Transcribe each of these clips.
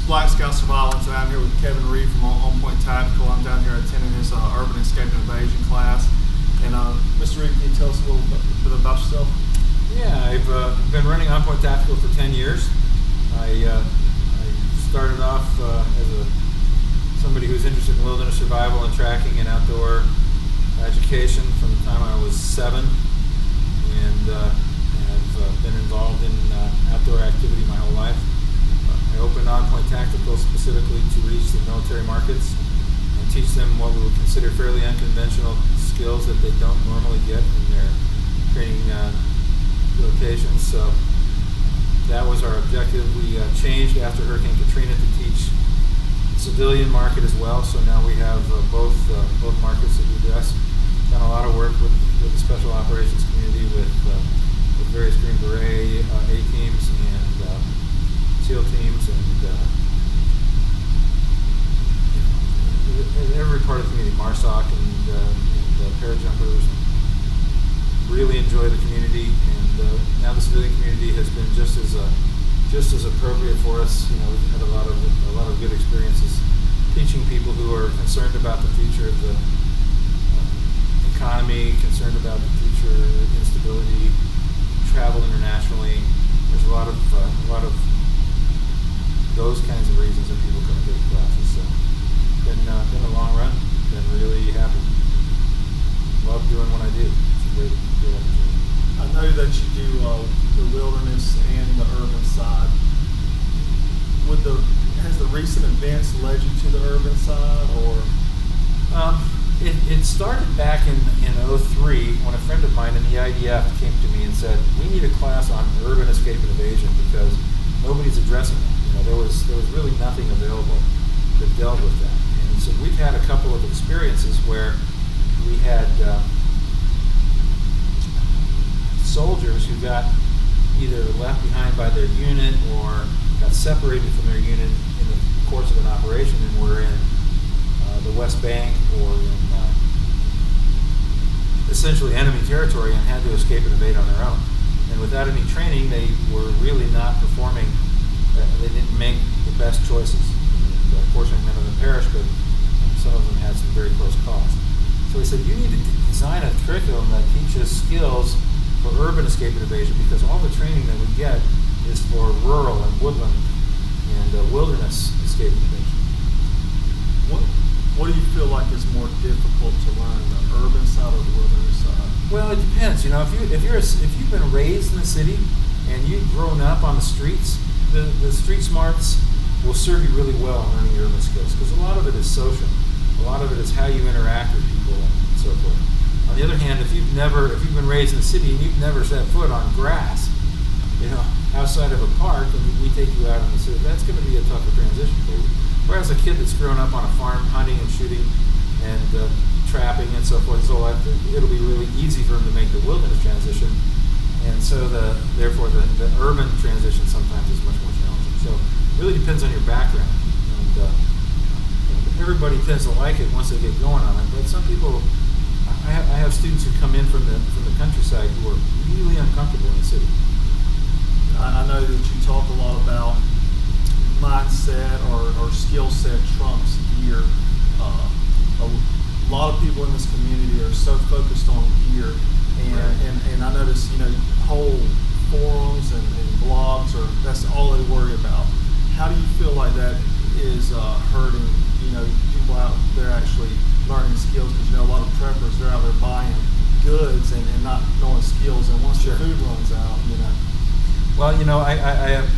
Black Scout Survival, and I'm here with Kevin Reeve from onPoint Tactical. I'm down here attending his Urban Escape and Evasion class. And Mr. Reeve, can you tell us a little bit about yourself? Yeah, I've been running onPoint Tactical for 10 years. I started off as somebody who's interested in wilderness survival and tracking and outdoor education from the time I was 7, and have been involved in outdoor activity my whole life. I opened onPoint Tactical specifically to reach the military markets and teach them what we would consider fairly unconventional skills that they don't normally get in their training locations. So that was our objective. We changed after Hurricane Katrina to teach the civilian market as well. So now we have both markets that we address. Done a lot of work with the special operations community, with various Green Beret A teams and SEAL teams, and every part of the community, MARSOC and parajumpers. Really enjoy the community, and now the civilian community has been just as appropriate for us. You know, we've had a lot of good experiences teaching people who are concerned about the future of the economy, concerned about the future instability, travel internationally. There's a lot of those kinds of reasons that people come to the classes. So been a long run. Been really happy. Love doing what I do. It's a great opportunity. I know that you do the wilderness and the urban side. Has the recent events led you to the urban side, or? It started back in 2003 when a friend of mine in the IDF came to me and said, "We need a class on urban escape and evasion because nobody's addressing it." You know, there was really nothing available that dealt with that. And so we've had a couple of experiences where we had soldiers who got either left behind by their unit or got separated from their unit in the course of an operation and were in the West Bank or in essentially enemy territory and had to escape and evade on their own. And without any training, they were really not performing. They didn't make the best choices. And unfortunately, none of them perished, but some of them had some very close calls. So we said, you need to design a curriculum that teaches skills for urban escape and evasion, because all the training that we get is for rural and woodland and wilderness escape and evasion. What do you feel like is more difficult to learn, the urban side or the wilderness side? Well, it depends. You know, if you've been raised in the city and you've grown up on the streets, the street smarts will serve you really well in learning urban skills, because a lot of it is social. A lot of it is how you interact with people and so forth. On the other hand, if you've been raised in the city and you've never set foot on grass, you know, outside of a park, and we take you out in the city, that's going to be a tougher transition for you. Whereas a kid that's grown up on a farm hunting and shooting and trapping and so forth his whole life, it'll be really easy for him to make the wilderness transition. And so therefore the urban transition sometimes is much more challenging. So it really depends on your background. And everybody tends to like it once they get going on it, but some people, I have students who come in from the countryside who are really uncomfortable in the city. I know that you talk a lot about mindset or skill set trumps gear. A lot of people in this community are so focused on gear, and I notice, you know, whole forums and blogs that's all they worry about. How do you feel like that is hurting, you know, people out there actually learning skills? Because, you know, a lot of preppers, they're out there buying goods and not knowing skills, and once your food runs out, you know. Well, you know, I have,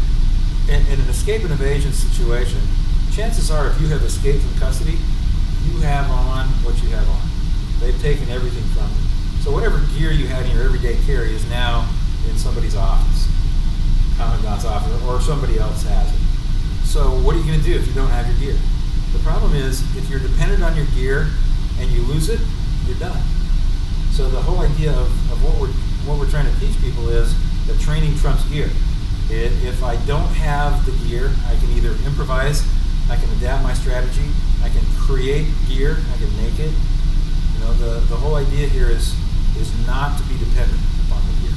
in an escape and evasion situation, chances are if you have escaped from custody, you have on what you have on. They've taken everything from you. So whatever gear you had in your everyday carry is now in somebody's office, commandant's office, or somebody else has it. So what are you going to do if you don't have your gear? The problem is, if you're dependent on your gear and you lose it, you're done. So the whole idea of what we're trying to teach people is that training trumps gear. If I don't have the gear, I can either improvise, I can adapt my strategy, I can create gear, I can make it. You know, the whole idea here is not to be dependent upon the gear.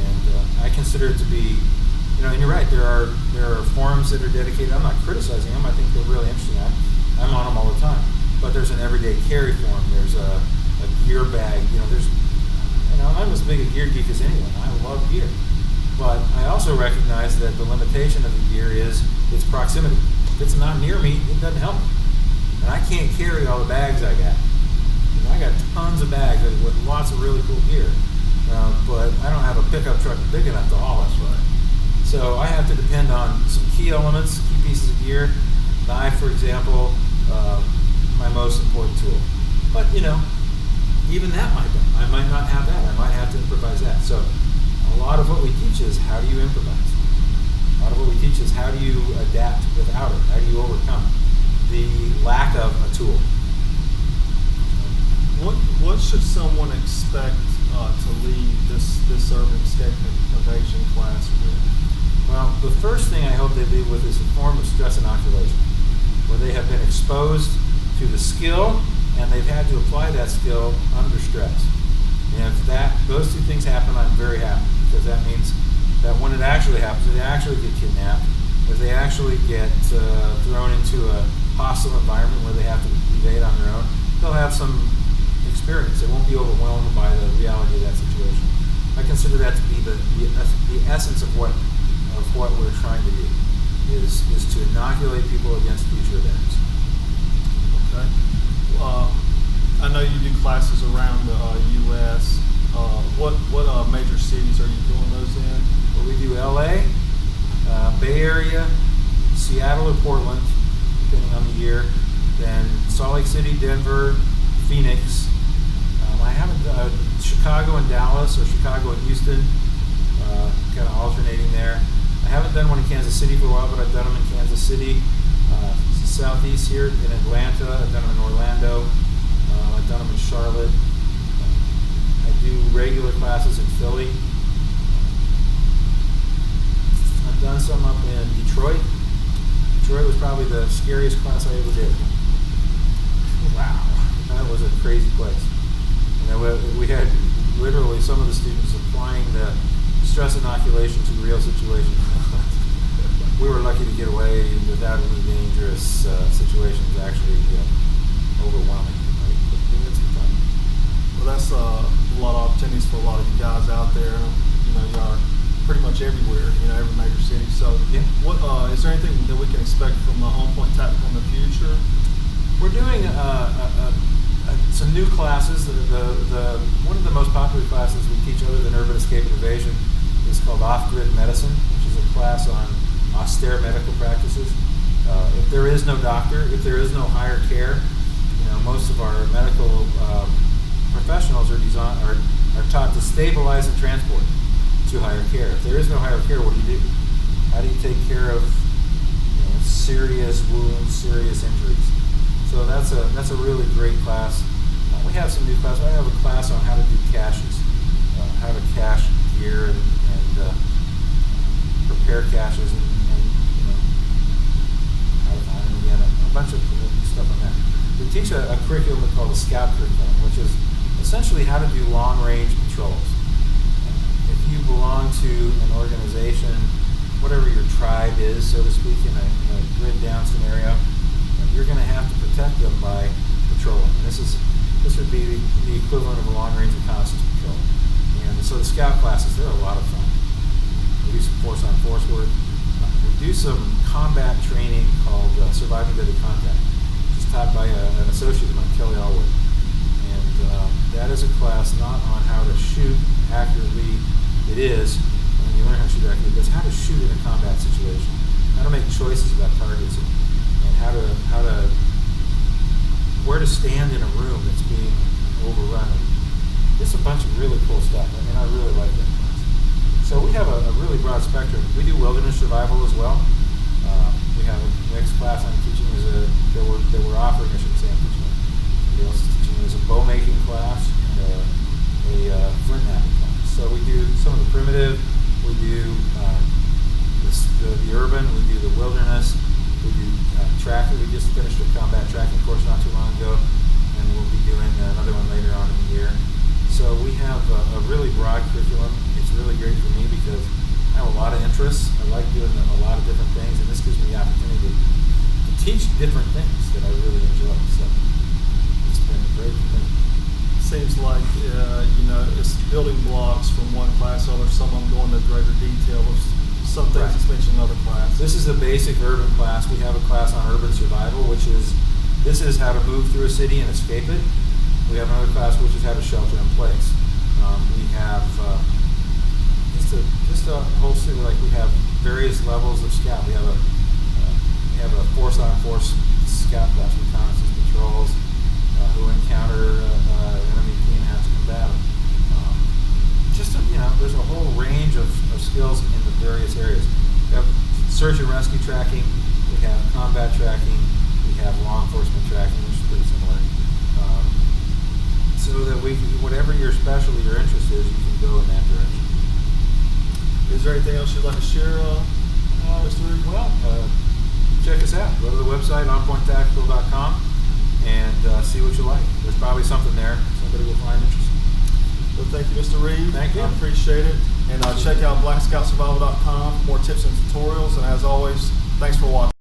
And I consider it to be And you're right. There are forums that are dedicated. I'm not criticizing them. I think they're really interesting. I'm on them all the time. But there's an everyday carry forum. There's a gear bag. I'm as big a gear geek as anyone. I love gear. But I also recognize that the limitation of the gear is its proximity. If it's not near me, it doesn't help me. And I can't carry all the bags I got. I got tons of bags with lots of really cool gear. But I don't have a pickup truck big enough to haul us. Right. So I have to depend on some key elements, key pieces of gear. Knife, for example, my most important tool. But even that I might not have that. I might have to improvise that. So a lot of what we teach is how do you improvise. A lot of what we teach is how do you adapt without it. How do you overcome the lack of a tool. What should someone expect to leave this urban escape and evasion class with? Well, the first thing I hope they leave with is a form of stress inoculation, where they have been exposed to the skill and they've had to apply that skill under stress. And if those two things happen, I'm very happy, because that means that when it actually happens, if they actually get kidnapped, if they actually get thrown into a hostile environment where they have to evade on their own, they'll have some experience. They won't be overwhelmed by the reality of that situation. I consider that to be the essence of what we're trying to do, is to inoculate people against future events. Okay. I know you do classes around the U.S. What major cities are you doing those in? Well, we do L.A., Bay Area, Seattle or Portland, depending on the year. Then Salt Lake City, Denver, Phoenix. I haven't done Chicago and Dallas, or Chicago and Houston, kind of alternating there. I haven't done one in Kansas City for a while, but I've done them in Kansas City, southeast here in Atlanta. I've done them in Orlando. I've done them in Charlotte. I do regular classes in Philly. I've done some up in Detroit. Detroit was probably the scariest class I ever did. Wow, that was a crazy place. And we had literally some of the students applying the stress inoculation to real situations. We were lucky to get away without any dangerous situations. Actually, overwhelming. Right? But it's fun. Well, that's a lot of opportunities for a lot of you guys out there. You are pretty much everywhere. Every major city. So, yeah. What is there anything that we can expect from onPoint Tactical in the future? We're doing some new classes. One of the most popular classes we teach, other than urban escape and evasion, is called Off-Grid Medicine, which is a class on austere medical practices. If there is no doctor, if there is no higher care, most of our medical professionals are taught to stabilize and transport to higher care. If there is no higher care, what do you do? How do you take care of serious wounds, serious injuries? So that's a really great class. We have some new classes. I have a class on how to do caches, how to cache gear and prepare caches and how to find them again. A bunch of stuff on that. We teach a curriculum called the Scout curriculum, which is essentially how to do long-range patrols. If you belong to an organization, whatever your tribe is, so to speak, in a grid-down scenario, you're going to have to protect them by patrolling. And this would be the equivalent of a long-range reconnaissance patrol. And so the Scout classes, they're a lot of fun. We do some force-on-force work. We do some combat training called Surviving Deadly Contact, which is taught by an associate of mine, Kelly Allwood. And that is a class not on how to shoot accurately. It is, when you learn how to shoot accurately, but it's how to shoot in a combat situation, how to make choices about targets, and where to stand in a room that's being overrun. It's a bunch of really cool stuff. I really like that class. So we have a really broad spectrum. We do wilderness survival as well. We have a next class I'm teaching that we're offering, I shouldn't say I'm teaching. Somebody else is teaching is a bow making class and a flint knapping class. So we do some of the primitive. We do the urban. We do the wilderness. We do tracking. We just finished a combat tracking course not too long ago, and we'll be doing another one later on in the year. So we have a really broad curriculum. It's really great for me because I have a lot of interests. I like doing a lot of different things, and this gives me the opportunity to teach different things that I really enjoy. So it's been great for me. Seems like it's building blocks from one class to other. Some of them go into greater detail of some things that's mentioned in other class. This is a basic urban class. We have a class on urban survival, this is how to move through a city and escape it. We have another class which is how to shelter in place. We have just a whole city. Like we have various levels of scout. We have a force-on-force scout class, reconnaissance patrols, who encounter an enemy team and have to combat them. There's a whole range of skills in the various areas. We have search and rescue tracking. We have combat tracking. We have law enforcement tracking, which is pretty similar. So that whatever your specialty or interest is, you can go in that direction. Is there anything else you'd like to share, Mr. Reeve? Well, check us out. Go to the website, onPointTactical.com, and see what you like. There's probably something there somebody will find interesting. Well, thank you, Mr. Reeve. Thank you. I appreciate it. And check out BlackScoutSurvival.com for more tips and tutorials. And as always, thanks for watching.